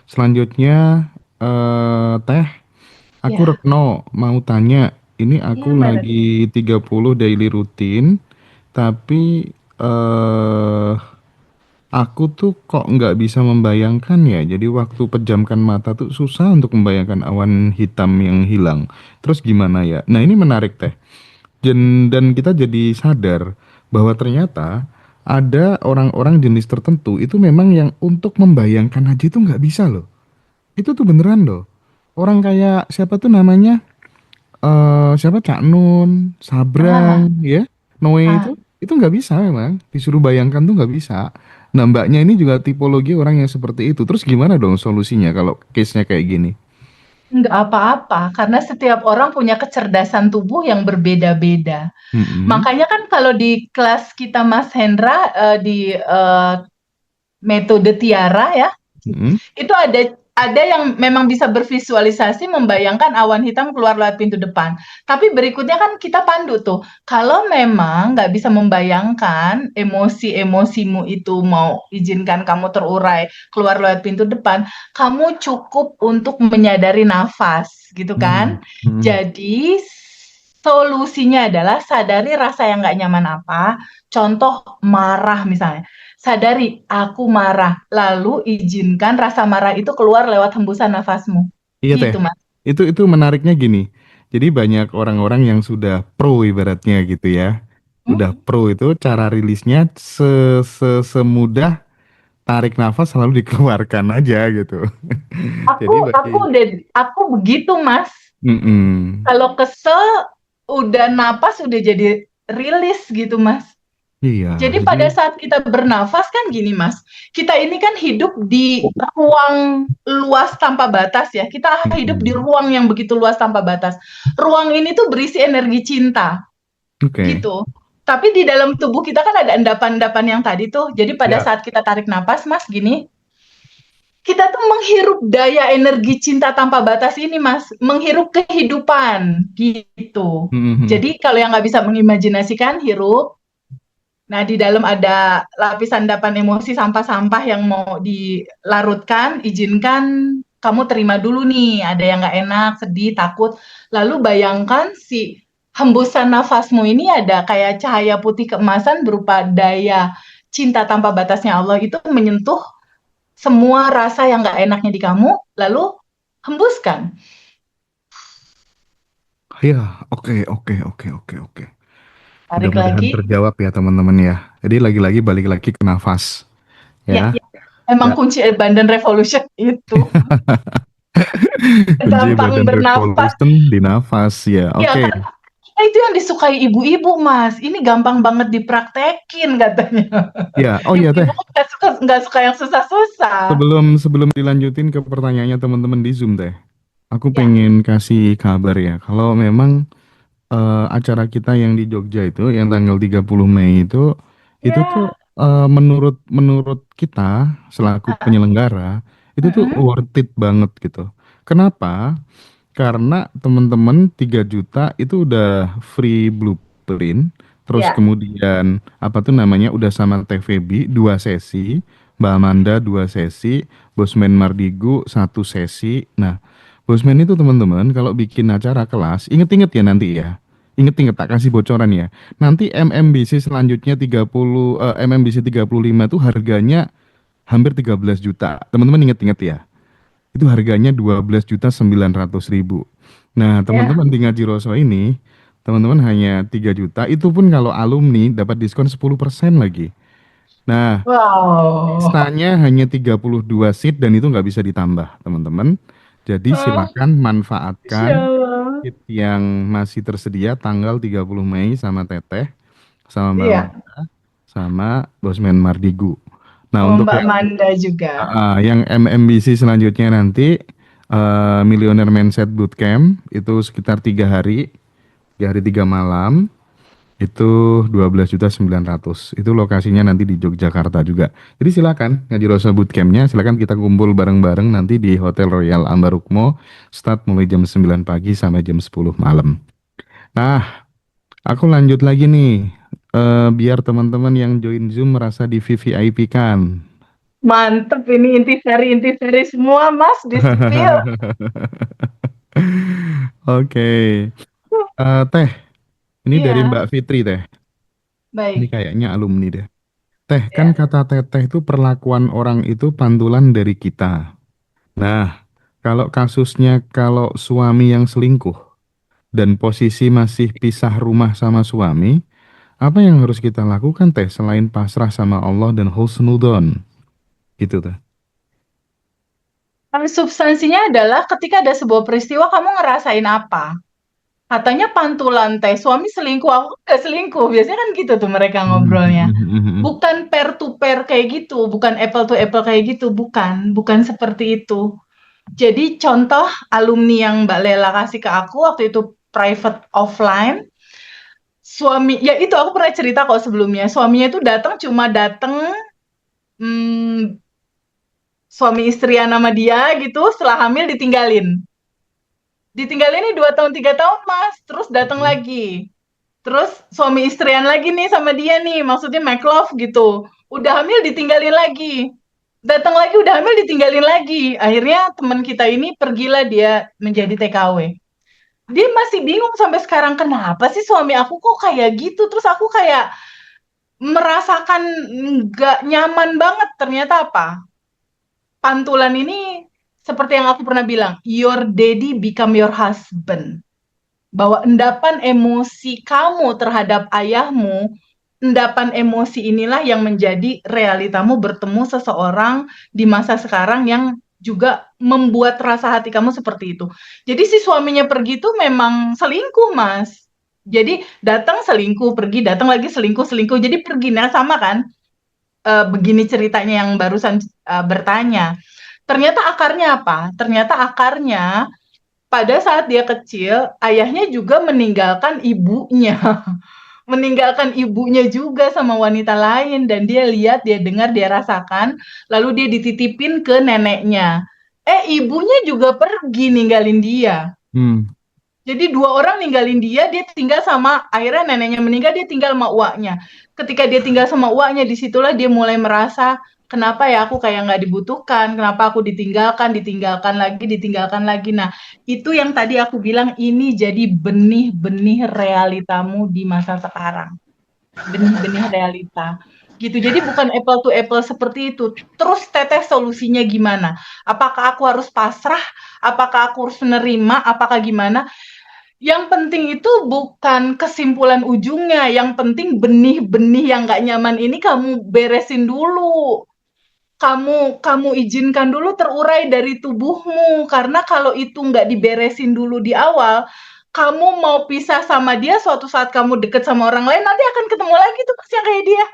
Selanjutnya Teh, aku Ya, Retno mau tanya, ini iya aku Mbak Retno. lagi 30 daily rutin, tapi eh aku tuh kok nggak bisa membayangkan ya. Jadi waktu pejamkan mata tuh susah untuk membayangkan awan hitam yang hilang. Terus gimana ya? Nah ini menarik Teh. Dan kita jadi sadar bahwa ternyata ada orang-orang jenis tertentu itu memang yang untuk membayangkan aja itu nggak bisa loh. Itu tuh beneran loh. Orang kayak siapa tuh namanya? Siapa Cak Nun, Ah, Sabrang, ya, Noe ah. itu nggak bisa memang. Disuruh bayangkan tuh nggak bisa. Nah mbaknya ini juga tipologi orang yang seperti itu. Terus gimana dong solusinya kalau case-nya kayak gini? Nggak apa-apa, karena setiap orang punya kecerdasan tubuh yang berbeda-beda. Mm-mm, Makanya kan kalau di kelas kita Mas Hendra di metode Tiara ya, mm-mm, itu ada yang memang bisa bervisualisasi membayangkan awan hitam keluar lewat pintu depan. Tapi berikutnya kan kita pandu tuh. Kalau memang nggak bisa membayangkan emosi-emosimu itu mau izinkan kamu terurai keluar lewat pintu depan, kamu cukup untuk menyadari nafas, gitu mm, kan? mm. Jadi solusinya adalah sadari rasa yang nggak nyaman apa. Contoh marah misalnya. Sadari, aku marah. Lalu izinkan rasa marah itu keluar lewat hembusan nafasmu. Iya teh, Gitu, Mas. itu menariknya gini. Jadi banyak orang-orang yang sudah pro ibaratnya gitu ya. Udah Hmm? pro itu cara rilisnya semudah tarik nafas lalu dikeluarkan aja gitu. Aku Jadi bagi aku udah aku begitu, Mas. mm-mm. Kalau kesel udah napas udah jadi rilis gitu, Mas. Iya, Jadi jadi pada saat kita bernafas kan gini, Mas. Kita ini kan hidup di ruang luas tanpa batas ya. Kita hidup di mm-mm. ruang yang begitu luas tanpa batas. Ruang ini tuh berisi energi cinta. Oke. Gitu. Tapi di dalam tubuh kita kan ada endapan-endapan yang tadi tuh. Jadi pada Ya. saat kita tarik napas, Mas, gini, kita tuh menghirup daya energi cinta tanpa batas ini, Mas. Menghirup kehidupan, gitu. Mhm. Jadi kalau yang nggak bisa mengimajinasikan, hirup. Nah, di dalam ada lapisan endapan emosi sampah-sampah yang mau dilarutkan, izinkan kamu terima dulu nih, ada yang nggak enak, sedih, takut. Lalu bayangkan si hembusan nafasmu ini ada kayak cahaya putih keemasan berupa daya cinta tanpa batasnya Allah itu menyentuh semua rasa yang nggak enaknya di kamu, lalu hembuskan. Ya, oke, oke, oke, oke, oke. Tarik Mudah-mudahan lagi. terjawab ya teman-teman ya. Jadi lagi-lagi balik lagi ke nafas Ya, ya. emang Ya. kunci abundant revolution itu. Kunci Gampang badan bernafas. revolution di nafas ya. Ya, Oke. kan itu yang disukai ibu-ibu, Mas. Ini gampang banget dipraktekin katanya. Ya, oh iya Ibu-ibu teh. kan nggak suka yang susah-susah. Sebelum dilanjutin ke pertanyaannya teman-teman di Zoom teh. Aku Ya, pengen kasih kabar ya. Kalau memang acara kita yang di Jogja itu yang tanggal 30 Mei itu tuh ya. menurut menurut kita selaku penyelenggara itu tuh Mm-mm. worth it banget gitu. Kenapa? Karena teman-teman 3 juta itu udah free blueprint, terus Ya. kemudian apa tuh namanya udah sama TVB 2 sesi, Mbak Amanda 2 sesi, Bosman Mardigu 1 sesi. Nah, Bosman itu teman-teman kalau bikin acara kelas, inget-inget ya nanti ya. Inget-inget tak kasih bocoran ya. Nanti MMBC selanjutnya 30 MMBC 35 tuh harganya hampir 13 juta. Teman-teman inget-inget ya. Itu harganya 12.900.000. Nah, Ya. teman-teman di Ngaji Roso ini, teman-teman hanya 3 juta, itu pun kalau alumni dapat diskon 10% lagi. Nah, Wow. listanya hanya 32 seat dan itu nggak bisa ditambah, teman-teman. Jadi Oh, silakan Masya manfaatkan Allah. seat yang masih tersedia tanggal 30 Mei sama Teteh, sama Mbak Iya. Manda, sama Bosman Mardigu. Nah, Sama untuk Mbak yang Manda juga. yang MMBC selanjutnya nanti Millionaire Mindset Bootcamp itu sekitar 3 hari, 3 hari 3 malam itu 12.900.000. Itu lokasinya nanti di Yogyakarta juga. Jadi silakan Ngaji Rosa Bootcampnya, silakan kita kumpul bareng-bareng nanti di Hotel Royal Ambarukmo, start mulai jam 9 pagi sampai jam 10 malam. Nah, aku lanjut lagi nih, biar teman-teman yang join Zoom merasa di VVIP kan. Mantep ini intisari semua Mas di spill. Oke. Teh, ini dari Iya, Mbak Fitri teh. Ini baik. kayaknya alumni deh. Teh, kan Ya. kata teteh itu perlakuan orang itu pantulan dari kita. Nah, kalau kasusnya kalau suami yang selingkuh dan posisi masih pisah rumah sama suami, apa yang harus kita lakukan teh selain pasrah sama Allah dan husnudon? Gitu teh. Substansinya adalah ketika ada sebuah peristiwa kamu ngerasain apa? Katanya pantulan teh suami selingkuh, aku nggak selingkuh. Biasanya kan gitu tuh mereka ngobrolnya. Bukan pair to pair kayak gitu, bukan apple to apple kayak gitu, bukan seperti itu. Jadi contoh alumni yang Mbak Lela kasih ke aku waktu itu private offline, suami ya itu aku pernah cerita kok sebelumnya. Suaminya itu datang cuma datang hmm, suami istrian sama dia gitu, setelah hamil ditinggalin. Ditinggalin ini 2 tahun 3 tahun Mas, terus datang lagi. Terus suami istrian lagi nih sama dia nih, maksudnya make love gitu. Udah hamil ditinggalin lagi. Datang lagi udah hamil ditinggalin lagi. Akhirnya teman kita ini pergilah dia menjadi TKW. Dia masih bingung sampai sekarang kenapa sih suami aku kok kayak gitu. Terus aku kayak merasakan nggak nyaman banget. Ternyata apa? Pantulan ini seperti yang aku pernah bilang, your daddy become your husband, bahwa endapan emosi kamu terhadap ayahmu, endapan emosi inilah yang menjadi realitamu bertemu seseorang di masa sekarang yang juga membuat rasa hati kamu seperti itu. Jadi si suaminya pergi itu memang selingkuh, Mas. Jadi datang selingkuh, pergi, datang lagi selingkuh, selingkuh. Jadi pergi, nah sama kan? Begini ceritanya yang barusan bertanya. Ternyata akarnya apa? Ternyata akarnya pada saat dia kecil, ayahnya juga meninggalkan ibunya. Meninggalkan ibunya juga sama wanita lain. Dan dia lihat, dia dengar, dia rasakan. Lalu dia dititipin ke neneknya. Ibunya juga pergi ninggalin dia. Hmm. Jadi 2 orang ninggalin dia, dia tinggal sama, akhirnya neneknya meninggal, dia tinggal sama uaknya. Ketika dia tinggal sama uaknya, disitulah dia mulai merasa, kenapa ya aku kayak nggak dibutuhkan, kenapa aku ditinggalkan, ditinggalkan lagi. Nah, itu yang tadi aku bilang, ini jadi benih-benih realitamu di masa sekarang. Benih-benih realita. Gitu, jadi bukan apple to apple seperti itu. Terus teteh solusinya gimana? Apakah aku harus pasrah? Apakah aku harus menerima? Apakah gimana? Yang penting itu bukan kesimpulan ujungnya, yang penting benih-benih yang nggak nyaman ini kamu beresin dulu. Kamu izinkan dulu terurai dari tubuhmu, karena kalau itu nggak diberesin dulu di awal, kamu mau pisah sama dia, suatu saat kamu deket sama orang lain, nanti akan ketemu lagi tuh pas yang kayak dia.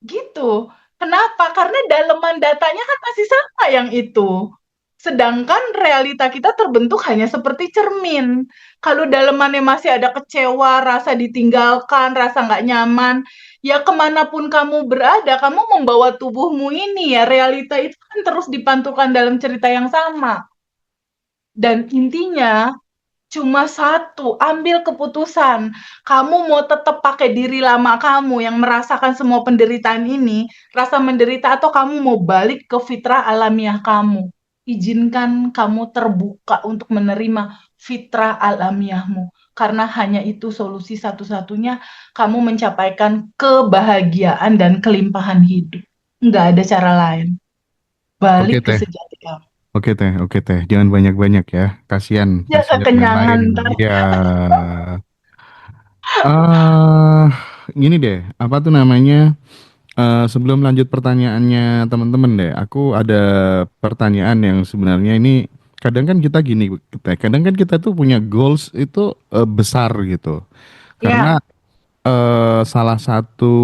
Gitu. Kenapa? Karena daleman datanya kan masih sama yang itu. Sedangkan realita kita terbentuk hanya seperti cermin. Kalau dalemannya masih ada kecewa, rasa ditinggalkan, rasa nggak nyaman, ya kemanapun kamu berada, kamu membawa tubuhmu ini ya, realita itu kan terus dipantulkan dalam cerita yang sama. Dan intinya cuma satu, ambil keputusan. Kamu mau tetap pakai diri lama kamu yang merasakan semua penderitaan ini, rasa menderita, atau kamu mau balik ke fitrah alamiah kamu. Izinkan kamu terbuka untuk menerima fitrah alamiahmu. Karena hanya itu solusi satu-satunya kamu mencapaikan kebahagiaan dan kelimpahan hidup. Nggak ada cara lain. Oke Balik ke teh, sejati kamu. oke teh, jangan banyak-banyak ya. Kasihan, Ya kasihan yang kekenyangan lain. ntar. Iya. eh Gini deh, apa tuh namanya? Sebelum lanjut pertanyaannya teman-teman deh, aku ada pertanyaan yang sebenarnya ini kadang kan kita gini, kadang kan kita tuh punya goals itu besar gitu. Karena Ya, salah satu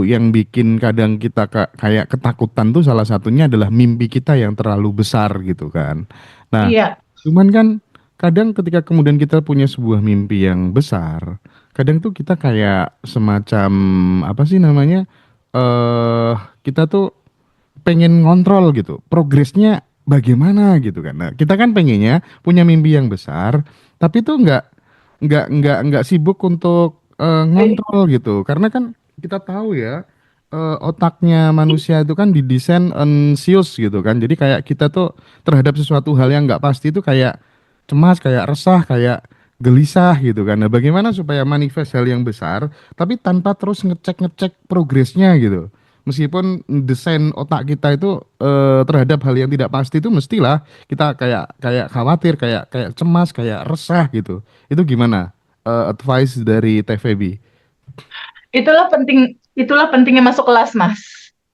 yang bikin kadang kita kayak ketakutan tuh salah satunya adalah mimpi kita yang terlalu besar gitu kan. Nah, iya, cuman kan kadang ketika kemudian kita punya sebuah mimpi yang besar, kadang tuh kita kayak semacam apa sih namanya? eh Kita tuh pengen ngontrol gitu, progresnya bagaimana gitu kan. Nah, kita kan pengennya punya mimpi yang besar, tapi tuh nggak sibuk untuk ngontrol gitu, karena kan kita tahu ya otaknya manusia itu kan didesain anxious gitu kan. Jadi kayak kita tuh terhadap sesuatu hal yang nggak pasti itu kayak cemas, kayak resah, kayak gelisah gitu kan. Nah, bagaimana supaya manifest hal yang besar tapi tanpa terus ngecek-ngecek progresnya gitu. Meskipun desain otak kita itu terhadap hal yang tidak pasti itu mestilah kita kayak kayak khawatir, kayak kayak cemas, kayak resah gitu. Itu gimana? Advice dari TVB. Itulah pentingnya masuk kelas, Mas.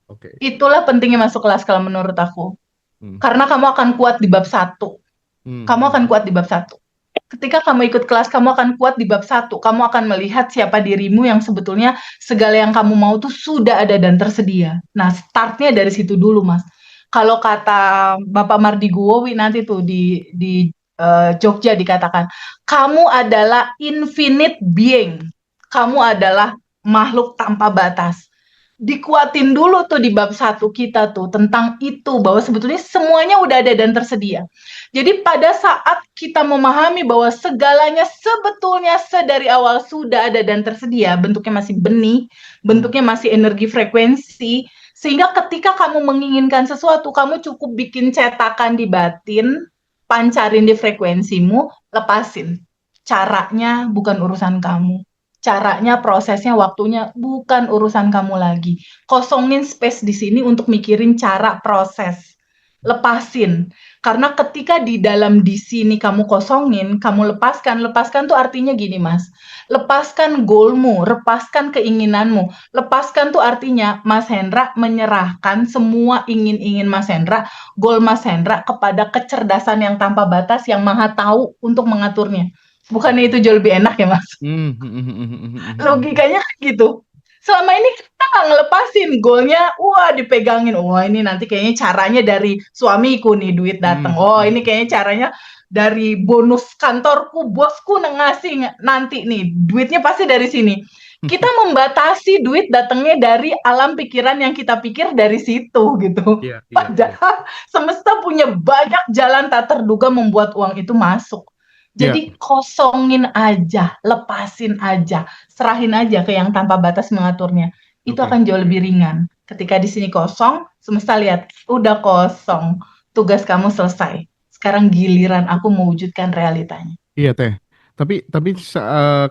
Oke. Itulah pentingnya masuk kelas kalau menurut aku. Hmm. Karena kamu akan kuat di bab satu. Kamu Hmm. akan kuat di bab satu. Ketika kamu ikut kelas, kamu akan kuat di bab satu. Kamu akan melihat siapa dirimu yang sebetulnya segala yang kamu mau tuh sudah ada dan tersedia. Nah, startnya dari situ dulu, Mas. Kalau kata Bapak Mardi nanti tuh di Jogja dikatakan, kamu adalah infinite being. Kamu adalah makhluk tanpa batas. Dikuatin dulu tuh di bab satu kita tuh tentang itu, bahwa sebetulnya semuanya udah ada dan tersedia. Jadi pada saat kita memahami bahwa segalanya sebetulnya sedari awal sudah ada dan tersedia, bentuknya masih benih, Hmm. bentuknya masih energi frekuensi, sehingga ketika kamu menginginkan sesuatu, kamu cukup bikin cetakan di batin, pancarin di frekuensimu, lepasin. Caranya bukan urusan kamu. Caranya, prosesnya, waktunya bukan urusan kamu lagi. Kosongin space di sini untuk mikirin cara proses. Lepasin. Karena ketika di dalam di sini kamu kosongin, kamu lepaskan. Lepaskan tuh artinya gini, Mas. Lepaskan goalmu, lepaskan keinginanmu. Lepaskan tuh artinya Mas Hendra menyerahkan semua ingin-ingin Mas Hendra, goal Mas Hendra kepada kecerdasan yang tanpa batas yang Maha Tahu untuk mengaturnya. Bukannya itu jauh lebih enak ya, Mas? Hmm, hmm, hmm, hmm, hmm, hmm, hmm. Logikanya kan gitu. Selama ini kita nggak ngelepasin goalnya, wah dipegangin, wah ini nanti kayaknya caranya dari suamiku nih duit Hmm, datang, oh hmm, ini kayaknya caranya dari bonus kantorku, bosku ngasih nanti nih duitnya pasti dari sini. Kita membatasi duit datangnya dari alam pikiran yang kita pikir dari situ gitu. iya, iya, iya. Padahal semesta punya banyak jalan tak terduga membuat uang itu masuk. Iya, Jadi kosongin aja, lepasin aja, serahin aja ke yang tanpa batas mengaturnya. Itu oke. akan jauh lebih ringan. Ketika di sini kosong, semesta lihat, udah kosong. Tugas kamu selesai. Sekarang giliran aku mewujudkan realitanya. Iya Teh. Tapi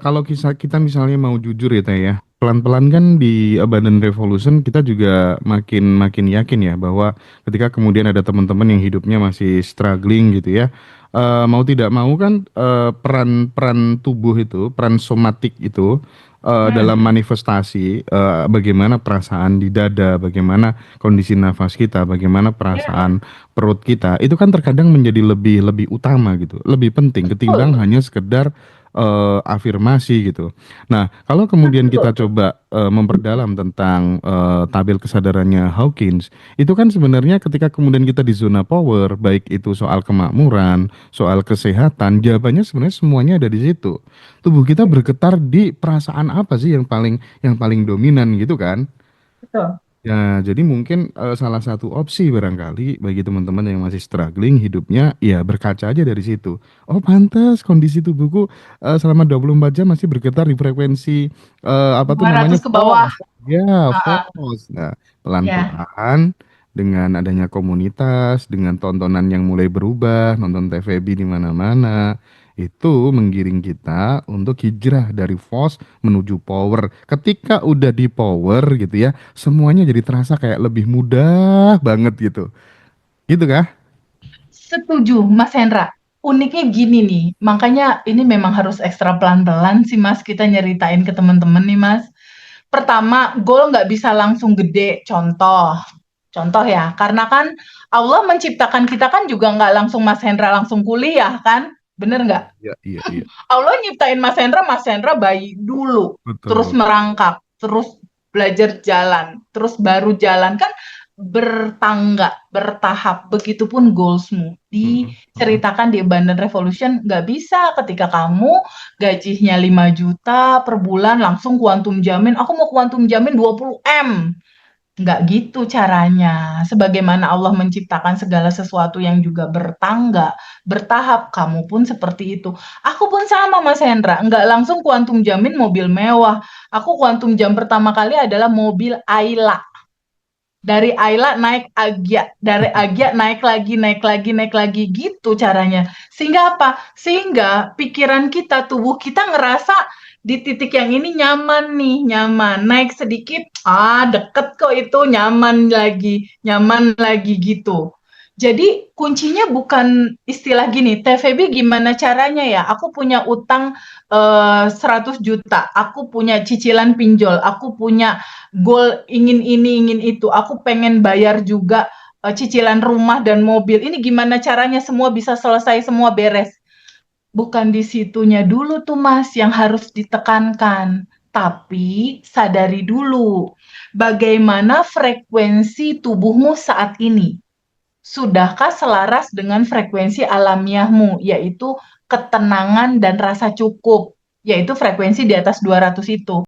kalau kita misalnya mau jujur ya Teh ya, pelan-pelan kan di Abundant Revolution kita juga makin makin yakin ya bahwa ketika kemudian ada teman-teman yang hidupnya masih struggling gitu ya, mau tidak mau kan peran-peran tubuh itu, peran somatik itu dalam Hmm, manifestasi bagaimana perasaan di dada, bagaimana kondisi nafas kita, bagaimana ya, perasaan perut kita itu kan terkadang menjadi lebih lebih utama gitu, lebih penting ketimbang betul, hanya sekedar afirmasi gitu. Nah, kalau kemudian kita betul. coba memperdalam tentang tabel kesadarannya Hawkins, itu kan sebenarnya ketika kemudian kita di zona power, baik itu soal kemakmuran, soal kesehatan, jawabannya sebenarnya semuanya ada di situ. Tubuh kita bergetar di perasaan apa sih yang paling dominan gitu kan? Betul. Ya, jadi mungkin salah satu opsi barangkali bagi teman-teman yang masih struggling hidupnya, ya berkaca aja dari situ. Oh, pantas kondisi tubuhku selama 24 jam masih bergetar di frekuensi apa tuh namanya 200 ke bawah. force. Ya, Ah, ah, force. Nah, ya. pelan-pelan dengan adanya komunitas, dengan tontonan yang mulai berubah, nonton TVB di mana-mana, itu menggiring kita untuk hijrah dari force menuju power. Ketika udah di power gitu ya, semuanya jadi terasa kayak lebih mudah banget gitu. Gitu kah? Setuju, Mas Hendra. Uniknya gini nih, makanya ini memang harus ekstra pelan-pelan sih Mas, kita nyeritain ke teman-teman nih Mas. Pertama, goal nggak bisa langsung gede. Contoh ya, karena kan Allah menciptakan kita kan juga nggak langsung Mas Hendra langsung kuliah kan, bener nggak? Iya, iya, iya. Allah nyiptain Mas Hendra bayi dulu, terus Betul. merangkak, terus belajar jalan, terus baru jalan kan bertangga, bertahap. Begitupun goalsmu. Mm-mm, mm-mm. Diceritakan di Abundant Revolution, nggak bisa ketika kamu gajinya 5 juta per bulan langsung kuantum jamin, aku mau kuantum jamin 20 M. Nggak gitu caranya. Sebagaimana Allah menciptakan segala sesuatu yang juga bertangga, bertahap, kamu pun seperti itu. Aku pun sama, Mas Hendra. Nggak langsung kuantum jamin mobil mewah. Aku kuantum jam pertama kali adalah mobil Ayla. Dari Ayla naik Agya, dari Agya naik lagi, naik lagi, naik lagi, gitu caranya. Sehingga apa? Sehingga pikiran kita, tubuh kita ngerasa di titik yang ini nyaman nih, nyaman. Naik sedikit, deket kok itu, nyaman lagi gitu. Jadi kuncinya bukan istilah gini, TVB gimana caranya ya? Aku punya utang 100 juta, aku punya cicilan pinjol, aku punya goal ingin ini, ingin itu. Aku pengen bayar juga cicilan rumah dan mobil. Ini gimana caranya semua bisa selesai, semua beres. Bukan di situnya dulu tuh Mas yang harus ditekankan. Tapi sadari dulu bagaimana frekuensi tubuhmu saat ini. Sudahkah selaras dengan frekuensi alamiahmu, yaitu ketenangan dan rasa cukup, yaitu frekuensi di atas 200 itu.